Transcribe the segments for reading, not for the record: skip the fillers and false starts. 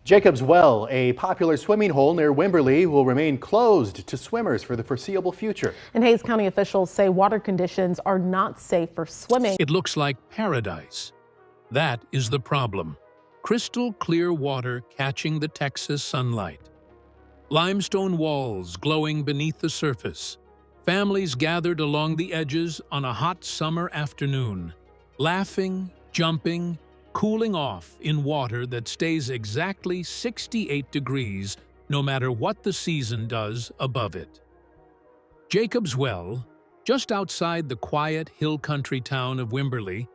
Jacob's Well, a popular swimming hole near Wimberley, will remain closed to swimmers for the foreseeable future. And Hayes County officials say water conditions are not safe for swimming. It looks like paradise. That is the problem. Crystal clear water catching the Texas sunlight. Limestone walls glowing beneath the surface. Families gathered along the edges on a hot summer afternoon, laughing, jumping, cooling off in water that stays exactly 68 degrees no matter what the season does above it. Jacob's Well, just outside the quiet hill country town of Wimberley,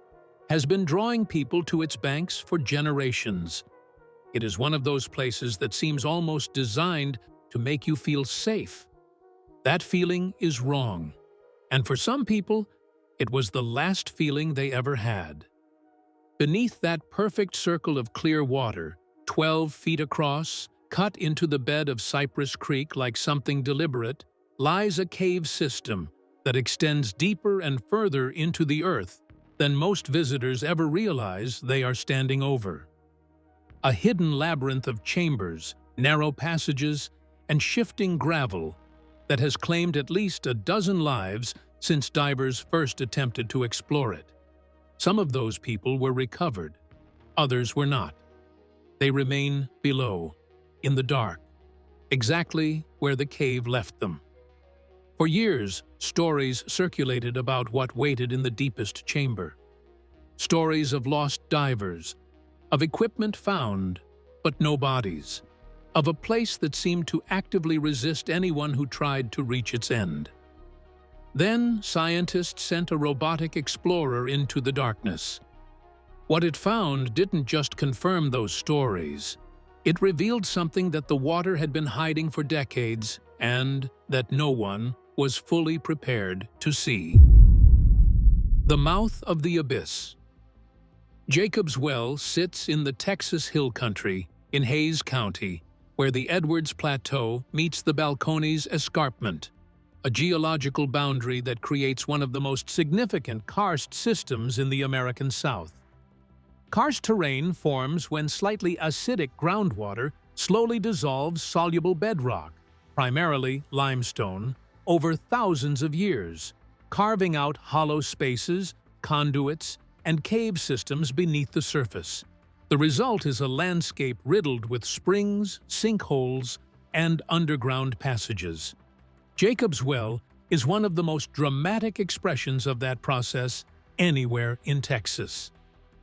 has been drawing people to its banks for generations. It is one of those places that seems almost designed to make you feel safe. That feeling is wrong, and for some people, it was the last feeling they ever had. Beneath that perfect circle of clear water, 12 feet across, cut into the bed of Cypress Creek like something deliberate, lies a cave system that extends deeper and further into the earth than most visitors ever realize they are standing over. A hidden labyrinth of chambers, narrow passages, and shifting gravel that has claimed at least a dozen lives since divers first attempted to explore it. Some of those people were recovered, others were not. They remain below, in the dark, exactly where the cave left them. For years, stories circulated about what waited in the deepest chamber. Stories of lost divers, of equipment found, but no bodies, of a place that seemed to actively resist anyone who tried to reach its end. Then, scientists sent a robotic explorer into the darkness. What it found didn't just confirm those stories. It revealed something that the water had been hiding for decades and that no one was fully prepared to see. The mouth of the abyss. Jacob's Well sits in the Texas Hill Country in Hayes County, where the Edwards Plateau meets the Balcones Escarpment, a geological boundary that creates one of the most significant karst systems in the American South. Karst terrain forms when slightly acidic groundwater slowly dissolves soluble bedrock, primarily limestone, over thousands of years, carving out hollow spaces, conduits, and cave systems beneath the surface. The result is a landscape riddled with springs, sinkholes, and underground passages. Jacob's Well is one of the most dramatic expressions of that process anywhere in Texas.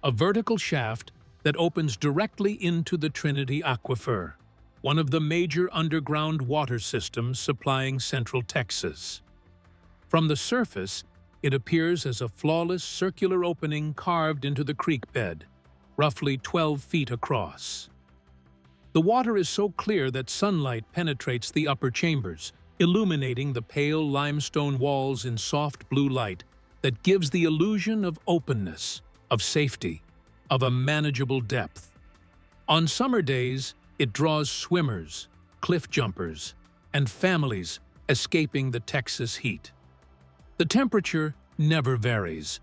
A vertical shaft that opens directly into the Trinity Aquifer, one of the major underground water systems supplying central Texas. From the surface, it appears as a flawless circular opening carved into the creek bed, roughly 12 feet across. The water is so clear that sunlight penetrates the upper chambers, illuminating the pale limestone walls in soft blue light that gives the illusion of openness, of safety, of a manageable depth. On summer days, it draws swimmers, cliff jumpers, and families escaping the Texas heat. The temperature never varies,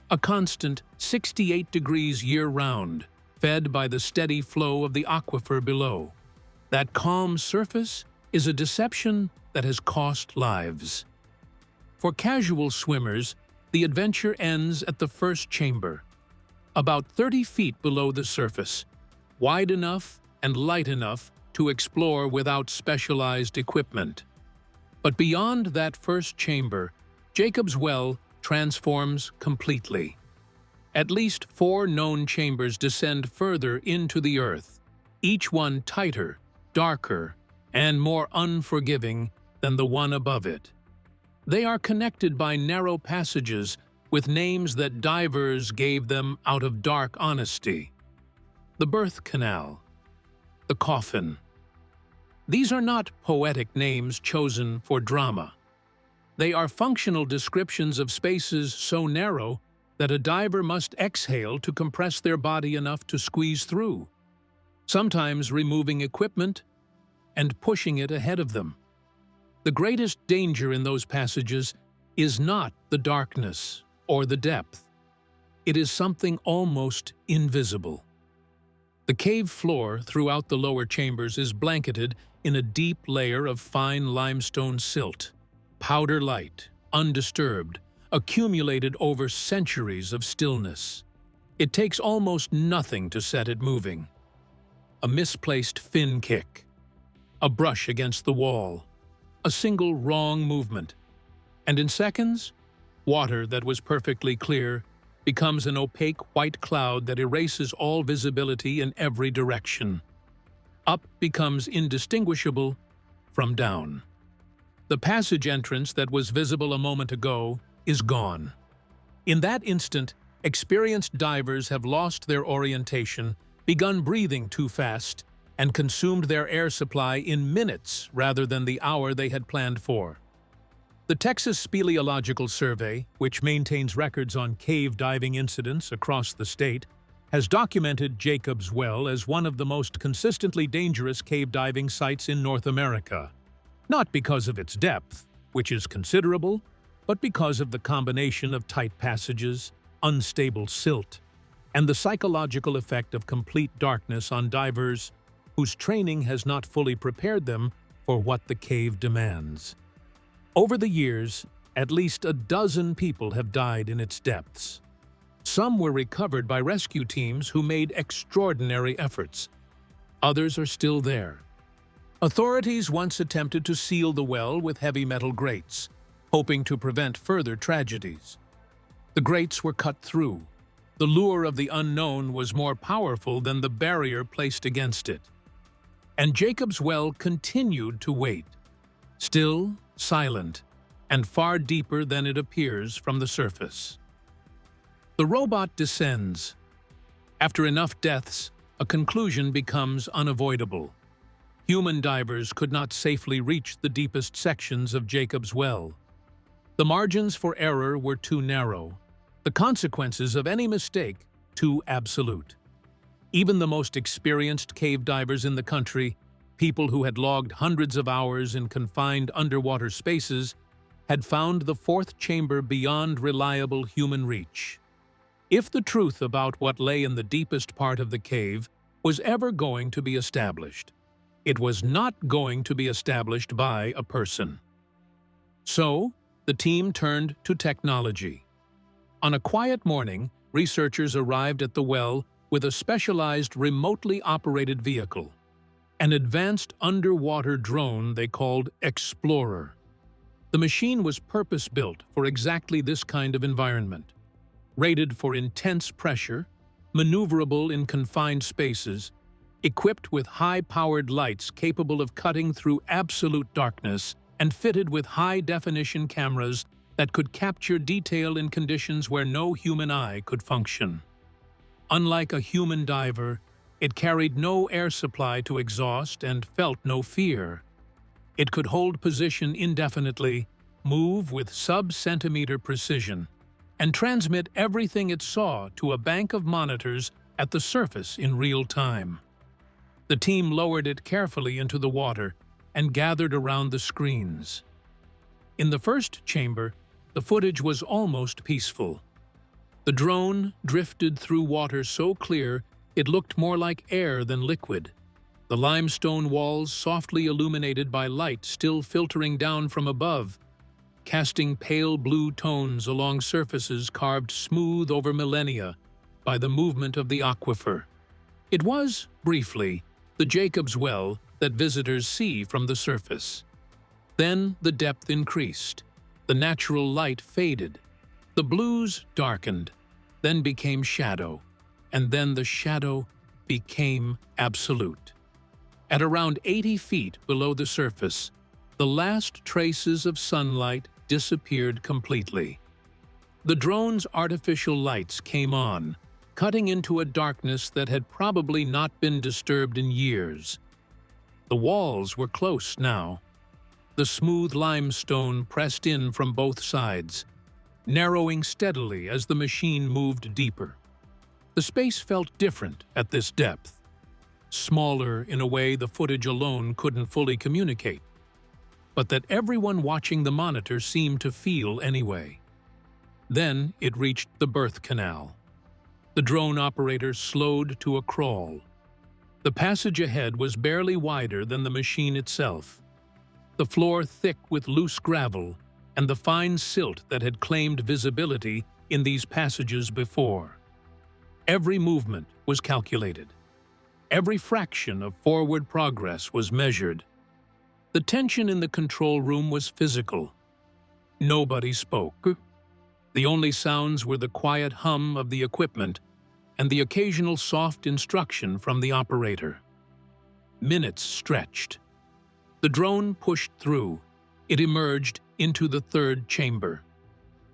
a constant 68 degrees year-round, fed by the steady flow of the aquifer below. That calm surface is a deception that has cost lives. For casual swimmers, the adventure ends at the first chamber, about 30 feet below the surface, wide enough and light enough to explore without specialized equipment. But beyond that first chamber, Jacob's Well transforms completely. At least 4 known chambers descend further into the earth, each one tighter, darker, and more unforgiving than the one above it. They are connected by narrow passages with names that divers gave them out of dark honesty. The birth canal, the coffin. These are not poetic names chosen for drama. They are functional descriptions of spaces so narrow that a diver must exhale to compress their body enough to squeeze through, sometimes removing equipment and pushing it ahead of them. The greatest danger in those passages is not the darkness or the depth. It is something almost invisible. The cave floor throughout the lower chambers is blanketed in a deep layer of fine limestone silt, powder light, undisturbed, accumulated over centuries of stillness. It takes almost nothing to set it moving. A misplaced fin kick, a brush against the wall, a single wrong movement, and in seconds, water that was perfectly clear becomes an opaque white cloud that erases all visibility in every direction. Up becomes indistinguishable from down. The passage entrance that was visible a moment ago is gone. In that instant, experienced divers have lost their orientation, begun breathing too fast, and consumed their air supply in minutes rather than the hour they had planned for. The Texas Speleological Survey, which maintains records on cave diving incidents across the state, has documented Jacob's Well as one of the most consistently dangerous cave diving sites in North America. Not because of its depth, which is considerable, but because of the combination of tight passages, unstable silt, and the psychological effect of complete darkness on divers whose training has not fully prepared them for what the cave demands. Over the years, at least a dozen people have died in its depths. Some were recovered by rescue teams who made extraordinary efforts. Others are still there. Authorities once attempted to seal the well with heavy metal grates, hoping to prevent further tragedies. The grates were cut through. The lure of the unknown was more powerful than the barrier placed against it. And Jacob's Well continued to wait, still, silent, and far deeper than it appears from the surface. The robot descends. After enough deaths, a conclusion becomes unavoidable. Human divers could not safely reach the deepest sections of Jacob's Well. The margins for error were too narrow, the consequences of any mistake too absolute. Even the most experienced cave divers in the country, people who had logged hundreds of hours in confined underwater spaces, had found the fourth chamber beyond reliable human reach. If the truth about what lay in the deepest part of the cave was ever going to be established, it was not going to be established by a person. So, the team turned to technology. On a quiet morning, researchers arrived at the well with a specialized remotely operated vehicle, an advanced underwater drone they called Explorer. The machine was purpose-built for exactly this kind of environment. Rated for intense pressure, maneuverable in confined spaces, equipped with high-powered lights capable of cutting through absolute darkness, and fitted with high-definition cameras that could capture detail in conditions where no human eye could function. Unlike a human diver, it carried no air supply to exhaust and felt no fear. It could hold position indefinitely, move with sub-centimeter precision, and transmit everything it saw to a bank of monitors at the surface in real time. The team lowered it carefully into the water and gathered around the screens. In the first chamber, the footage was almost peaceful. The drone drifted through water so clear it looked more like air than liquid. The limestone walls softly illuminated by light still filtering down from above, casting pale blue tones along surfaces carved smooth over millennia by the movement of the aquifer. It was, briefly, the Jacob's Well that visitors see from the surface. Then the depth increased. The natural light faded. The blues darkened, then became shadow, and then the shadow became absolute. At around 80 feet below the surface, the last traces of sunlight disappeared completely. The drone's artificial lights came on, cutting into a darkness that had probably not been disturbed in years. The walls were close now. The smooth limestone pressed in from both sides, narrowing steadily as the machine moved deeper. The space felt different at this depth, smaller in a way the footage alone couldn't fully communicate, but that everyone watching the monitor seemed to feel anyway. Then it reached the birth canal. The drone operator slowed to a crawl, The passage ahead was barely wider than the machine itself, the floor thick with loose gravel and the fine silt that had claimed visibility in these passages before. Every movement was calculated. Every fraction of forward progress was measured. The tension in the control room was physical. Nobody spoke. The only sounds were the quiet hum of the equipment and the occasional soft instruction from the operator. Minutes stretched. The drone pushed through. It emerged into the third chamber.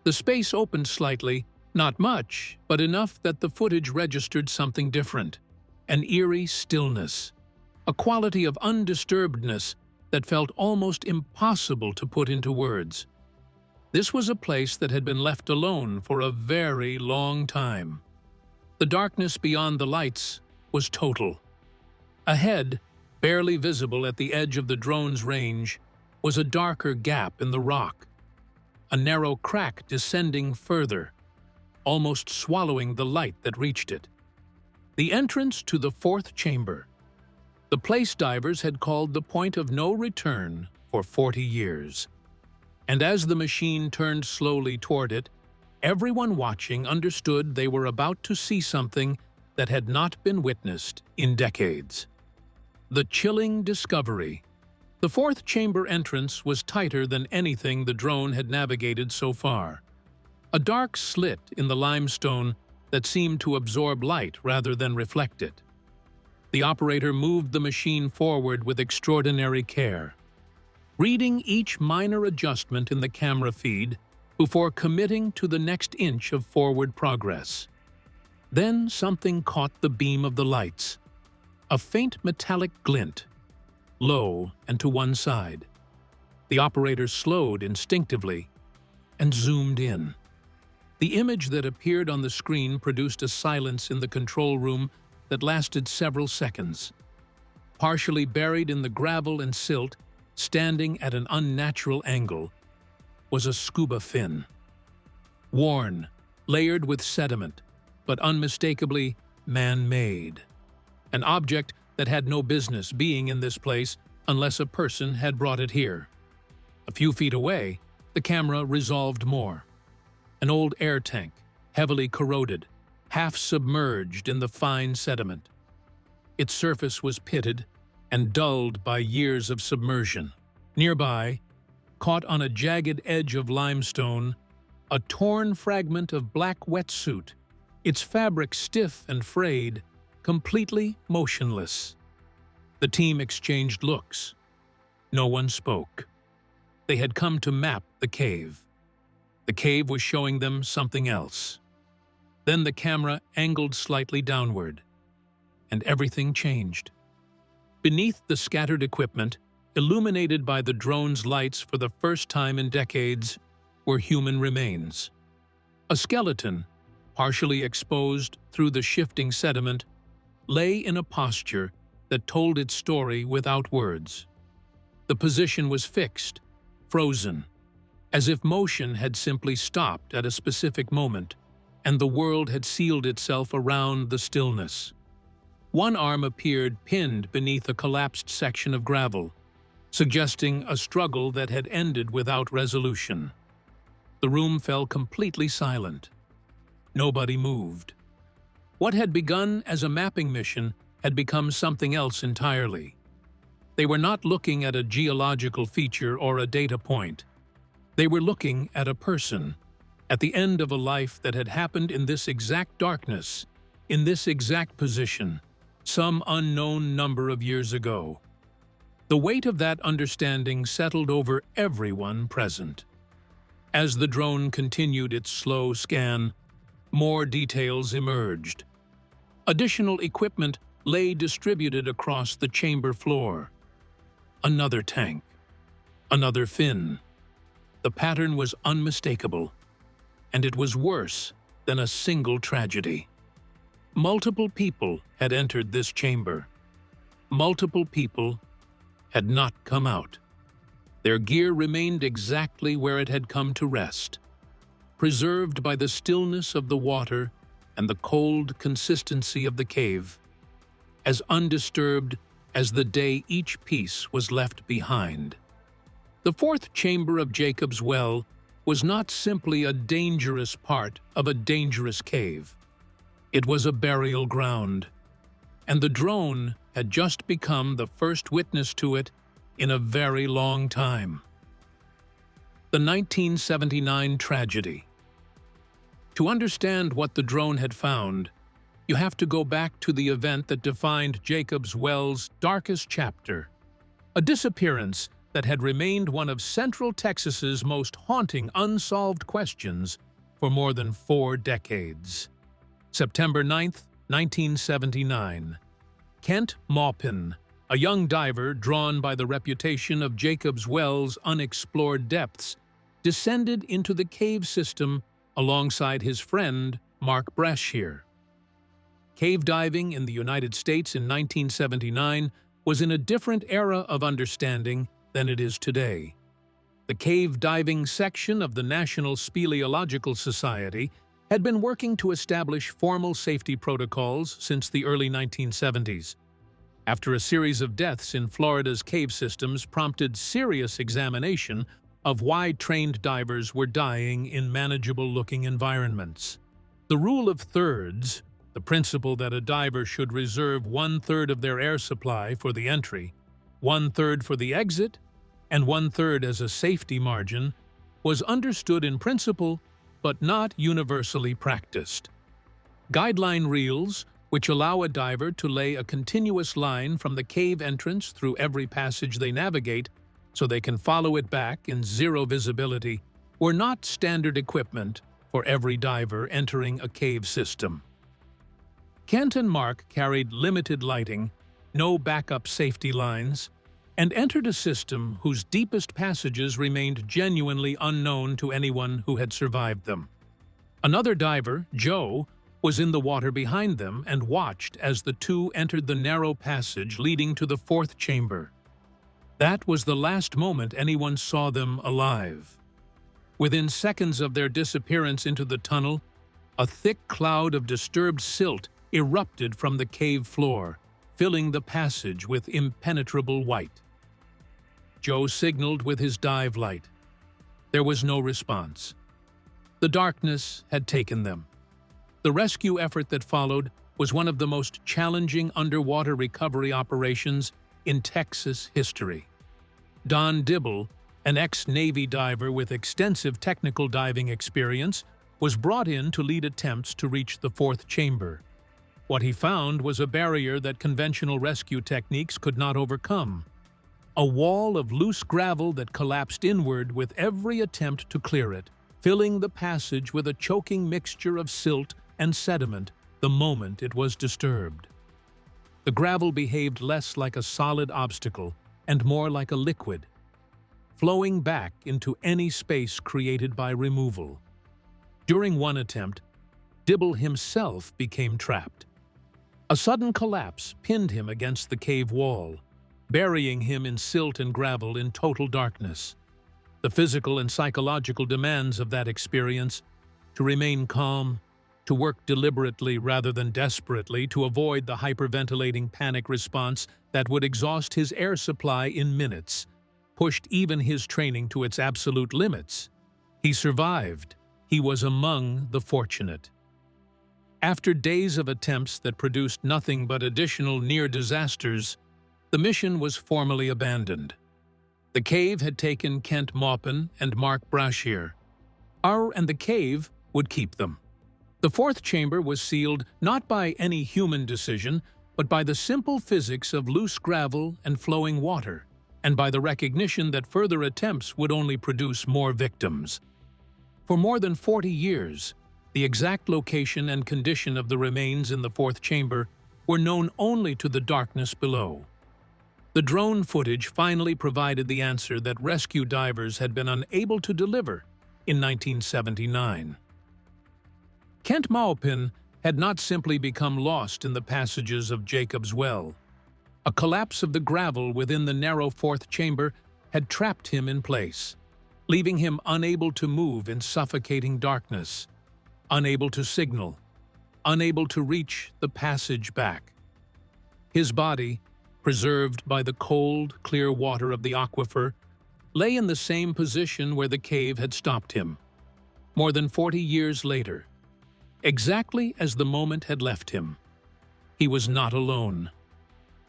The space opened slightly, not much, but enough that the footage registered something different. An eerie stillness, a quality of undisturbedness that felt almost impossible to put into words. This was a place that had been left alone for a very long time. The darkness beyond the lights was total. Ahead, barely visible at the edge of the drone's range, was a darker gap in the rock, a narrow crack descending further, almost swallowing the light that reached it. The entrance to the fourth chamber. The place divers had called the point of no return for 40 years. And as the machine turned slowly toward it, everyone watching understood they were about to see something that had not been witnessed in decades. The chilling discovery. The fourth chamber entrance was tighter than anything the drone had navigated so far. A dark slit in the limestone that seemed to absorb light rather than reflect it. The operator moved the machine forward with extraordinary care, reading each minor adjustment in the camera feed before committing to the next inch of forward progress. Then something caught the beam of the lights, a faint metallic glint, low and to one side. The operator slowed instinctively and zoomed in. The image that appeared on the screen produced a silence in the control room that lasted several seconds. Partially buried in the gravel and silt, standing at an unnatural angle, was a scuba fin. Worn, layered with sediment, but unmistakably man-made. An object that had no business being in this place unless a person had brought it here. A few feet away, the camera resolved more. An old air tank, heavily corroded, half submerged in the fine sediment. Its surface was pitted and dulled by years of submersion. Nearby, caught on a jagged edge of limestone, a torn fragment of black wetsuit, its fabric stiff and frayed, completely motionless. The team exchanged looks. No one spoke. They had come to map the cave. The cave was showing them something else. Then the camera angled slightly downward, and everything changed. Beneath the scattered equipment, illuminated by the drone's lights for the first time in decades, were human remains. A skeleton, partially exposed through the shifting sediment, lay in a posture that told its story without words. The position was fixed, frozen, as if motion had simply stopped at a specific moment, and the world had sealed itself around the stillness. One arm appeared pinned beneath a collapsed section of gravel, suggesting a struggle that had ended without resolution. The room fell completely silent. Nobody moved. What had begun as a mapping mission had become something else entirely. They were not looking at a geological feature or a data point. They were looking at a person, at the end of a life that had happened in this exact darkness, in this exact position, some unknown number of years ago. The weight of that understanding settled over everyone present. As the drone continued its slow scan, more details emerged. Additional equipment lay distributed across the chamber floor. Another tank. Another fin. The pattern was unmistakable, and it was worse than a single tragedy. Multiple people had entered this chamber. Multiple people had not come out. Their gear remained exactly where it had come to rest, preserved by the stillness of the water and the cold consistency of the cave. as undisturbed as the day each piece was left behind. The fourth chamber of Jacob's Well was not simply a dangerous part of a dangerous cave. It was a burial ground, and the drone had just become the first witness to it in a very long time. The 1979 tragedy. To understand what the drone had found, you have to go back to the event that defined Jacob's Well's darkest chapter, a disappearance that had remained one of Central Texas's most haunting unsolved questions for more than 4 decades. September 9, 1979. Kent Maupin, a young diver drawn by the reputation of Jacob's Well's unexplored depths, descended into the cave system alongside his friend Mark Brashear. Cave diving in the United States in 1979 was in a different era of understanding than it is today. The cave diving section of the National Speleological Society had been working to establish formal safety protocols since the early 1970s. After a series of deaths in Florida's cave systems prompted serious examination of why trained divers were dying in manageable-looking environments. The rule of thirds, the principle that a diver should reserve 1/3 of their air supply for the entry, 1/3 for the exit, and 1/3 as a safety margin, was understood in principle but not universally practiced. Guideline reels, which allow a diver to lay a continuous line from the cave entrance through every passage they navigate so they can follow it back in zero visibility, were not standard equipment for every diver entering a cave system. Kent and Mark carried limited lighting, no backup safety lines, and entered a system whose deepest passages remained genuinely unknown to anyone who had survived them. Another diver, Joe, was in the water behind them and watched as the two entered the narrow passage leading to the fourth chamber. That was the last moment anyone saw them alive. Within seconds of their disappearance into the tunnel, a thick cloud of disturbed silt erupted from the cave floor, filling the passage with impenetrable white. Joe signaled with his dive light. There was no response. The darkness had taken them. The rescue effort that followed was one of the most challenging underwater recovery operations in Texas history. Don Dibble, an ex-Navy diver with extensive technical diving experience, was brought in to lead attempts to reach the fourth chamber. What he found was a barrier that conventional rescue techniques could not overcome. A wall of loose gravel that collapsed inward with every attempt to clear it, filling the passage with a choking mixture of silt and sediment the moment it was disturbed. The gravel behaved less like a solid obstacle and more like a liquid, flowing back into any space created by removal. During one attempt, Dibble himself became trapped. A sudden collapse pinned him against the cave wall, burying him in silt and gravel in total darkness. The physical and psychological demands of that experience, to remain calm, to work deliberately rather than desperately to avoid the hyperventilating panic response that would exhaust his air supply in minutes, pushed even his training to its absolute limits. He survived. He was among the fortunate. After days of attempts that produced nothing but additional near disasters, the mission was formally abandoned. The cave had taken Kent Maupin and Mark Brashear. And the cave would keep them. The fourth chamber was sealed not by any human decision, but by the simple physics of loose gravel and flowing water, and by the recognition that further attempts would only produce more victims. For more than 40 years, the exact location and condition of the remains in the fourth chamber were known only to the darkness below. The drone footage finally provided the answer that rescue divers had been unable to deliver in 1979. Kent Maupin had not simply become lost in the passages of Jacob's Well. A collapse of the gravel within the narrow fourth chamber had trapped him in place, leaving him unable to move in suffocating darkness, unable to signal, unable to reach the passage back. His body, preserved by the cold, clear water of the aquifer, lay in the same position where the cave had stopped him, more than 40 years later, exactly as the moment had left him. He was not alone.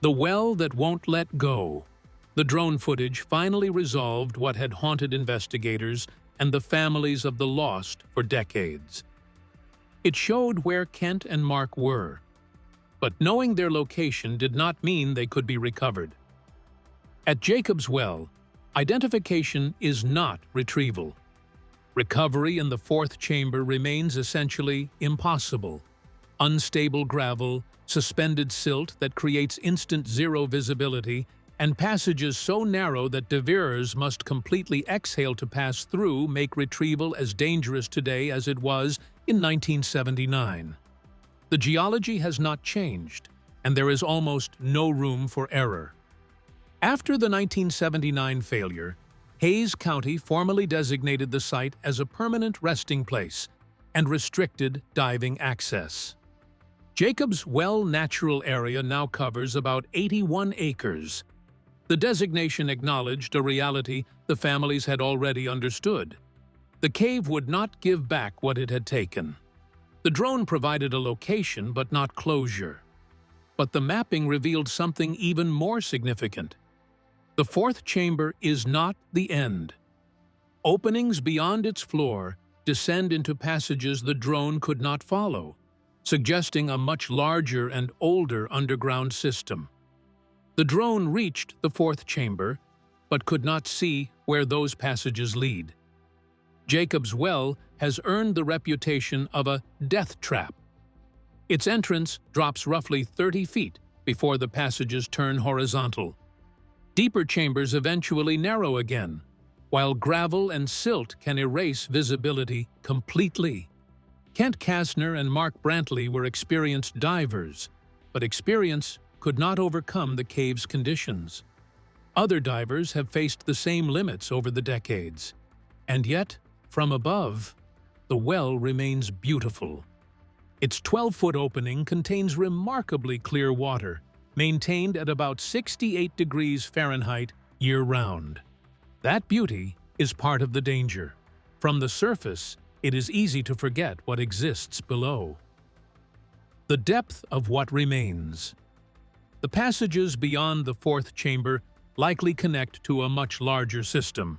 The well that won't let go. The drone footage finally resolved what had haunted investigators and the families of the lost for decades. It showed where Kent and Mark were, but knowing their location did not mean they could be recovered. At Jacob's Well, identification is not retrieval. Recovery in the fourth chamber remains essentially impossible. Unstable gravel, suspended silt that creates instant zero visibility, and passages so narrow that diverers must completely exhale to pass through make retrieval as dangerous today as it was in 1979. The geology has not changed, and there is almost no room for error. After the 1979 failure, Hays County formally designated the site as a permanent resting place and restricted diving access. Jacob's Well natural area now covers about 81 acres. The designation acknowledged a reality the families had already understood. The cave would not give back what it had taken. The drone provided a location but not closure. But the mapping revealed something even more significant. The fourth chamber is not the end. Openings beyond its floor descend into passages the drone could not follow, suggesting a much larger and older underground system. The drone reached the fourth chamber, but could not see where those passages lead. Jacob's Well has earned the reputation of a death trap. Its entrance drops roughly 30 feet before the passages turn horizontal. Deeper chambers eventually narrow again, while gravel and silt can erase visibility completely. Kent Kastner and Mark Brantley were experienced divers, but experience could not overcome the cave's conditions. Other divers have faced the same limits over the decades. And yet, from above, the well remains beautiful. Its 12-foot opening contains remarkably clear water, maintained at about 68 degrees Fahrenheit year-round. That beauty is part of the danger. From the surface, it is easy to forget what exists below. The depth of what remains. The passages beyond the fourth chamber likely connect to a much larger system.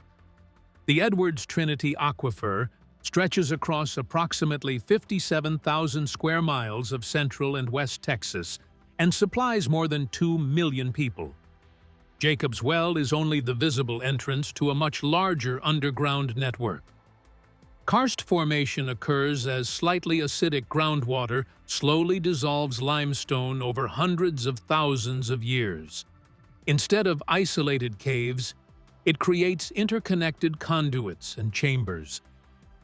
The Edwards Trinity Aquifer stretches across approximately 57,000 square miles of central and west Texas and supplies more than 2 million people. Jacob's Well is only the visible entrance to a much larger underground network. Karst formation occurs as slightly acidic groundwater slowly dissolves limestone over hundreds of thousands of years. Instead of isolated caves, it creates interconnected conduits and chambers.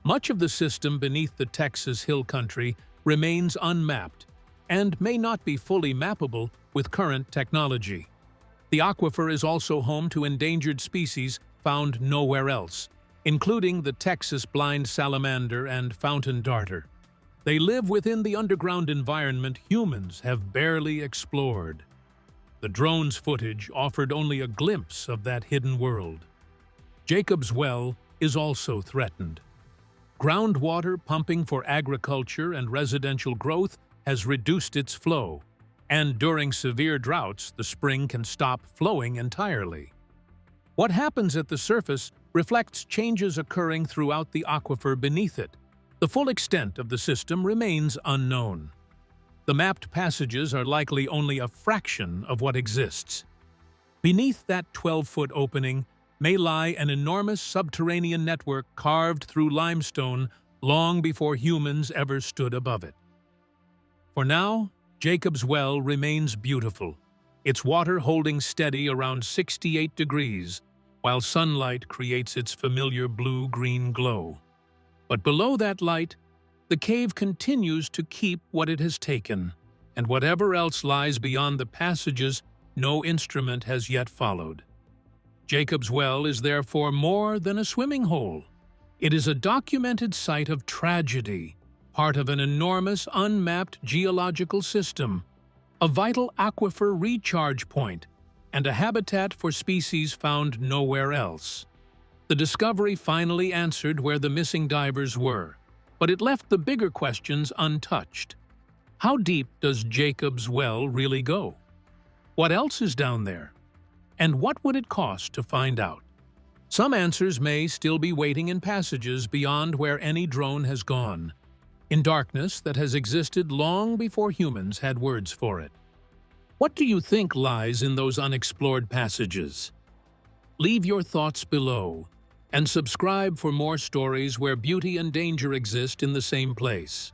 Much of the system beneath the Texas Hill Country remains unmapped and may not be fully mappable with current technology. The aquifer is also home to endangered species found nowhere else, including the Texas blind salamander and fountain darter. They live within the underground environment humans have barely explored. The drone's footage offered only a glimpse of that hidden world. Jacob's Well is also threatened. Groundwater pumping for agriculture and residential growth has reduced its flow, and during severe droughts, the spring can stop flowing entirely. What happens at the surface reflects changes occurring throughout the aquifer beneath it. The full extent of the system remains unknown. The mapped passages are likely only a fraction of what exists. Beneath that 12-foot opening may lie an enormous subterranean network carved through limestone long before humans ever stood above it. For now, Jacob's Well remains beautiful, its water holding steady around 68 degrees, while sunlight creates its familiar blue-green glow. But below that light, the cave continues to keep what it has taken, and whatever else lies beyond the passages, no instrument has yet followed. Jacob's Well is therefore more than a swimming hole. It is a documented site of tragedy, part of an enormous unmapped geological system, a vital aquifer recharge point, and a habitat for species found nowhere else. The discovery finally answered where the missing divers were, but it left the bigger questions untouched. How deep does Jacob's well really go? What else is down there? And what would it cost to find out? Some answers may still be waiting in passages beyond where any drone has gone, in darkness that has existed long before humans had words for it. What do you think lies in those unexplored passages? Leave your thoughts below, and subscribe for more stories where beauty and danger exist in the same place.